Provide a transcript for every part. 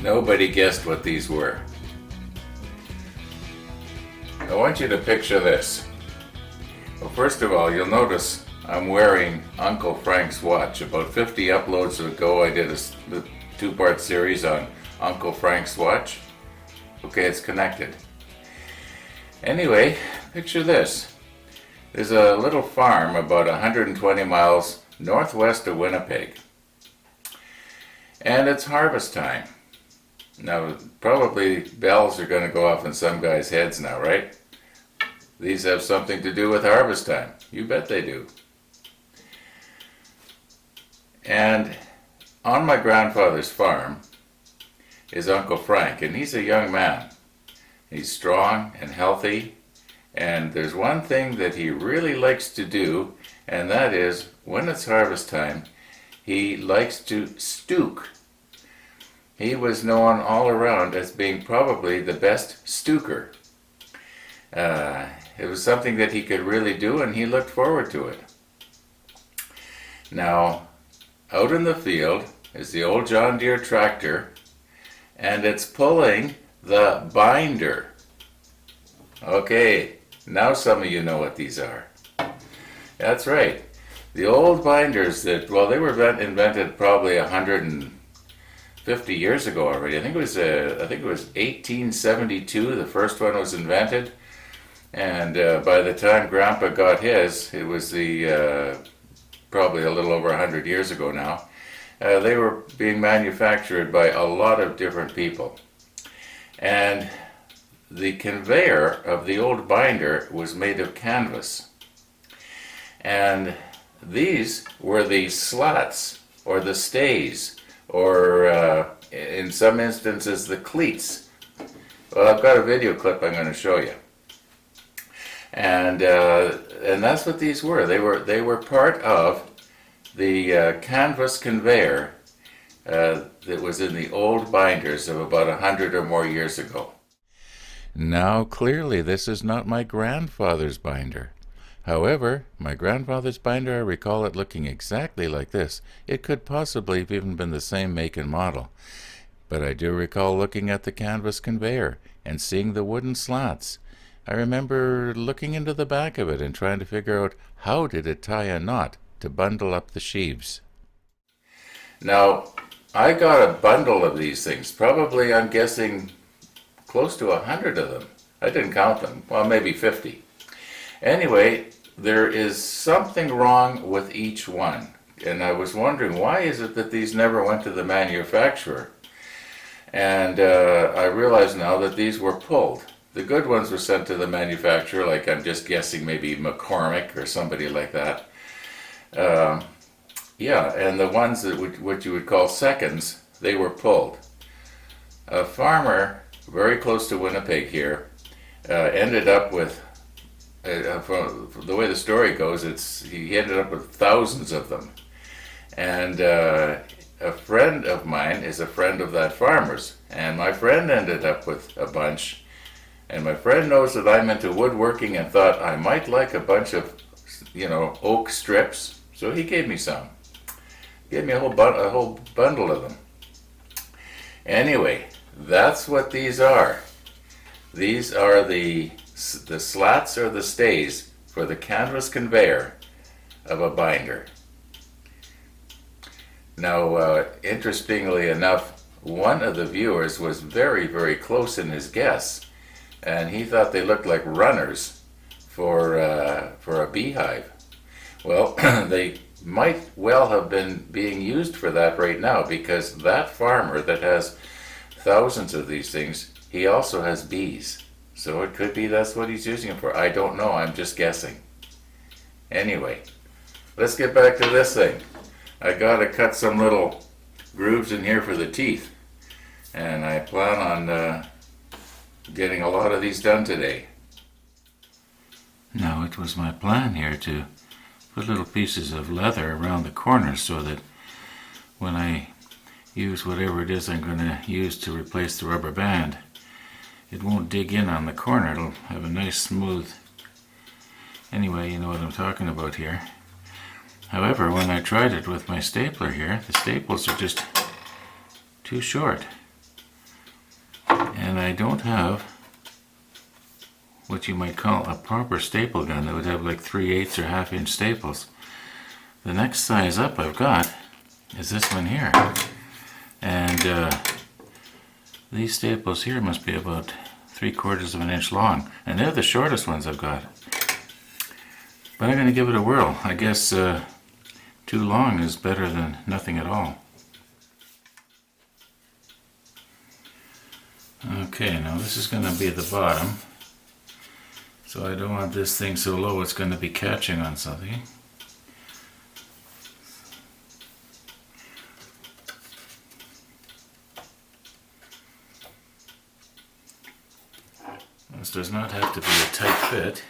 Nobody guessed what these were. I want you to picture this. Well, first of all, you'll notice I'm wearing Uncle Frank's watch. About 50 uploads ago, I did a two-part series on Uncle Frank's watch. Okay, it's connected. Anyway, picture this. There's a little farm about 120 miles northwest of Winnipeg. And it's harvest time. Now, probably bells are going to go off in some guys' heads now, right? These have something to do with harvest time. You bet they do. And on my grandfather's farm is Uncle Frank, and he's a young man. He's strong and healthy, and there's one thing that he really likes to do, and that is, when it's harvest time, he likes to stook. He was known all around as being probably the best stooker. It was something that he could really do, and he looked forward to it. Now, out in the field is the old John Deere tractor, and it's pulling the binder. Okay, now some of you know what these are. That's right. The old binders that, well, they were invented probably 150 years ago already. I think it was 1872 the first one was invented. And by the time Grandpa got his, it was probably a little over 100 years ago now. They were being manufactured by a lot of different people. And the conveyor of the old binder was made of canvas. And these were the slats, or the stays, or in some instances the cleats. Well, I've got a video clip I'm going to show you. And that's what these were. They were part of the canvas conveyor that was in the old binders of about 100 or more years ago. Now, clearly, this is not my grandfather's binder. However, my grandfather's binder, I recall it looking exactly like this. It could possibly have even been the same make and model. But I do recall looking at the canvas conveyor and seeing the wooden slats. I remember looking into the back of it and trying to figure out how did it tie a knot to bundle up the sheaves. Now, I got a bundle of these things, probably, I'm guessing, close to 100 of them. I didn't count them, well, maybe 50. Anyway, there is something wrong with each one, and I was wondering, why is it that these never went to the manufacturer? And I realize now that these were pulled. The good ones were sent to the manufacturer, like I'm just guessing maybe McCormick or somebody like that. Yeah, and the ones that what you would call seconds, they were pulled. A farmer very close to Winnipeg here ended up with, from the way the story goes, he ended up with thousands of them. And a friend of mine is a friend of that farmer's, and my friend ended up with a bunch. And my friend knows that I'm into woodworking and thought I might like a bunch of, oak strips. So he gave me some. Gave me a whole bundle of them. Anyway, that's what these are. These are the slats or the stays for the canvas conveyor of a binder. Now, interestingly enough, one of the viewers was very, very close in his guess. And he thought they looked like runners for a beehive. Well, they might well have been being used for that right now, because that farmer that has thousands of these things, he also has bees. So it could be that's what he's using them for. I don't know, I'm just guessing. Anyway, let's get back to this thing. I gotta cut some little grooves in here for the teeth. And I plan on getting a lot of these done today. Now, it was my plan here to put little pieces of leather around the corners so that when I use whatever it is I'm going to use to replace the rubber band, it won't dig in on the corner. It'll have a nice smooth, anyway, you know what I'm talking about here. However, when I tried it with my stapler here, the staples are just too short. And I don't have what you might call a proper staple gun that would have like 3/8 or 1/2 inch staples. The next size up I've got is this one here. And these staples here must be about 3/4 of an inch long. And they're the shortest ones I've got. But I'm going to give it a whirl. I guess too long is better than nothing at all. Okay, now this is going to be the bottom. So I don't want this thing so low it's going to be catching on something. This does not have to be a tight fit.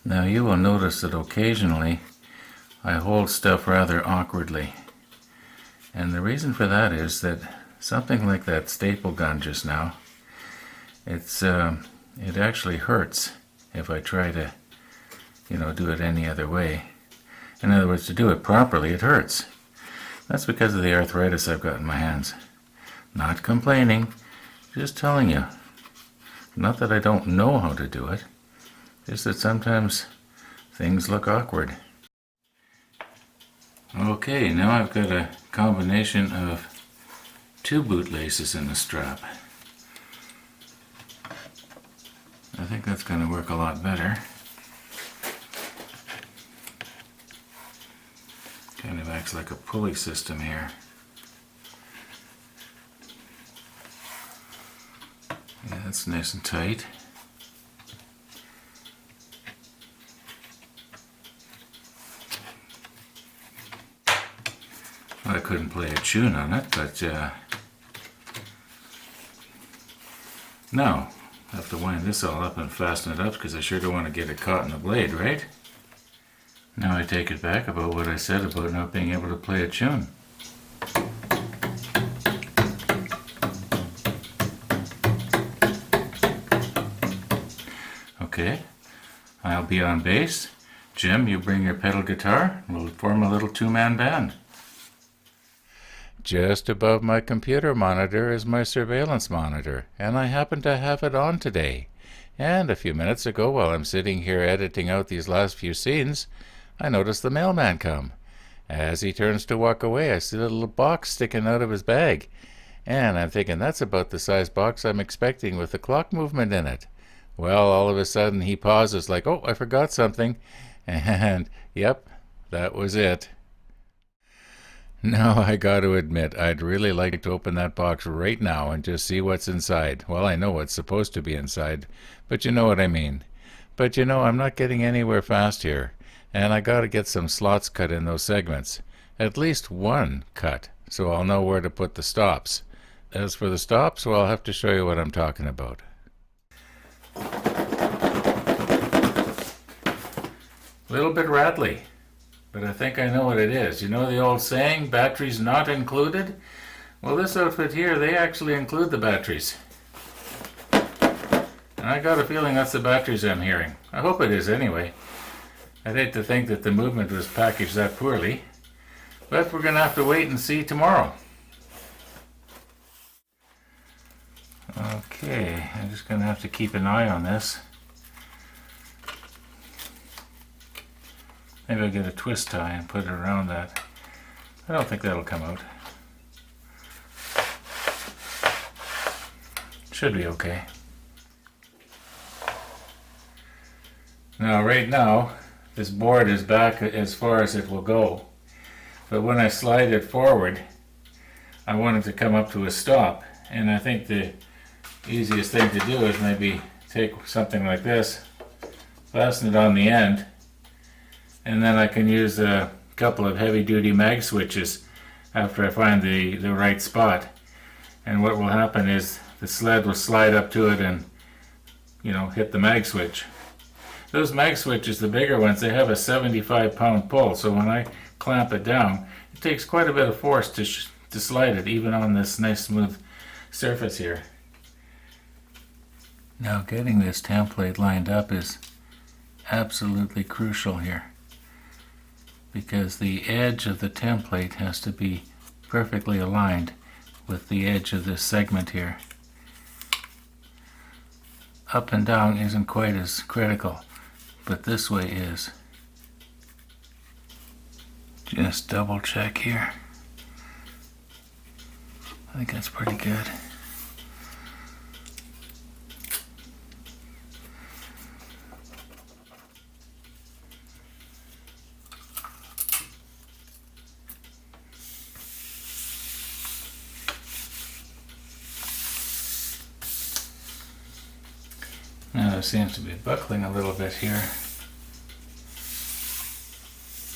Now you will notice that occasionally I hold stuff rather awkwardly. And the reason for that is that something like that staple gun just now, it actually hurts if I try to, do it any other way. In other words, to do it properly, it hurts. That's because of the arthritis I've got in my hands. Not complaining, just telling you. Not that I don't know how to do it. Just that sometimes things look awkward. Okay, now I've got a combination of 2 bootlaces in the strap. I think that's going to work a lot better. Kind of acts like a pulley system here. Yeah, that's nice and tight. I couldn't play a tune on it, but now I have to wind this all up and fasten it up because I sure don't want to get it caught in the blade, right? Now I take it back about what I said about not being able to play a tune. Okay, I'll be on bass. Jim, you bring your pedal guitar, and we'll form a little 2-man band. Just above my computer monitor is my surveillance monitor, and I happen to have it on today. And a few minutes ago, while I'm sitting here editing out these last few scenes, I noticed the mailman come. As he turns to walk away, I see a little box sticking out of his bag. And I'm thinking that's about the size box I'm expecting with the clock movement in it. Well, all of a sudden he pauses like, oh, I forgot something. And, yep, that was it. Now, I got to admit, I'd really like to open that box right now and just see what's inside. Well, I know what's supposed to be inside, but you know what I mean. But I'm not getting anywhere fast here, and I got to get some slots cut in those segments. At least one cut, so I'll know where to put the stops. As for the stops, well, I'll have to show you what I'm talking about. A little bit rattly. But I think I know what it is. You know the old saying, batteries not included? Well, this outfit here, they actually include the batteries. And I got a feeling that's the batteries I'm hearing. I hope it is anyway. I'd hate to think that the movement was packaged that poorly. But we're going to have to wait and see tomorrow. Okay, I'm just going to have to keep an eye on this. Maybe I'll get a twist tie and put it around that. I don't think that'll come out. Should be okay. Now, right now, this board is back as far as it will go. But when I slide it forward, I want it to come up to a stop. And I think the easiest thing to do is maybe take something like this, fasten it on the end, and then I can use a couple of heavy-duty mag switches after I find the right spot. and what will happen is the sled will slide up to it and, you know, hit the mag switch. Those mag switches, the bigger ones, they have a 75-pound pull, so when I clamp it down, it takes quite a bit of force to slide it, even on this nice smooth surface here. Now getting this template lined up is absolutely crucial here, because the edge of the template has to be perfectly aligned with the edge of this segment here. Up and down isn't quite as critical, but this way is. Just double check here. I think that's pretty good. Now there seems to be buckling a little bit here.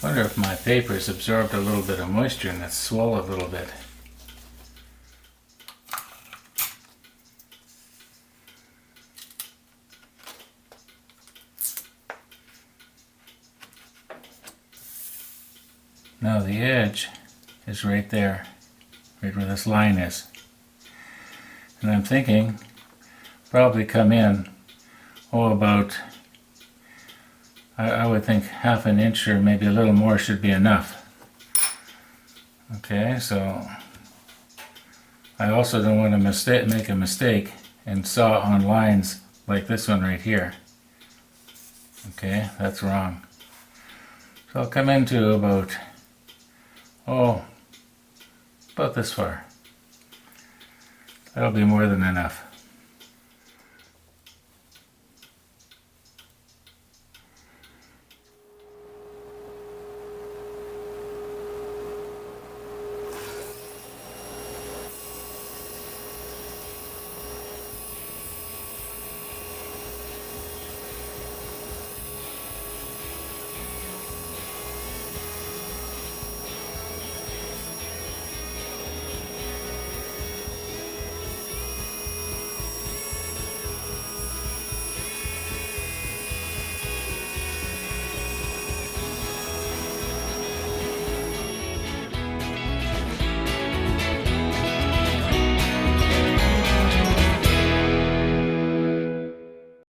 Wonder if my paper's absorbed a little bit of moisture and it's swelled a little bit. Now the edge is right there, right where this line is. And I'm thinking probably come in, about, I would think half an inch or maybe a little more should be enough. Okay, so I also don't want to make a mistake and saw on lines like this one right here. Okay, that's wrong. So I'll come into about this far. That'll be more than enough.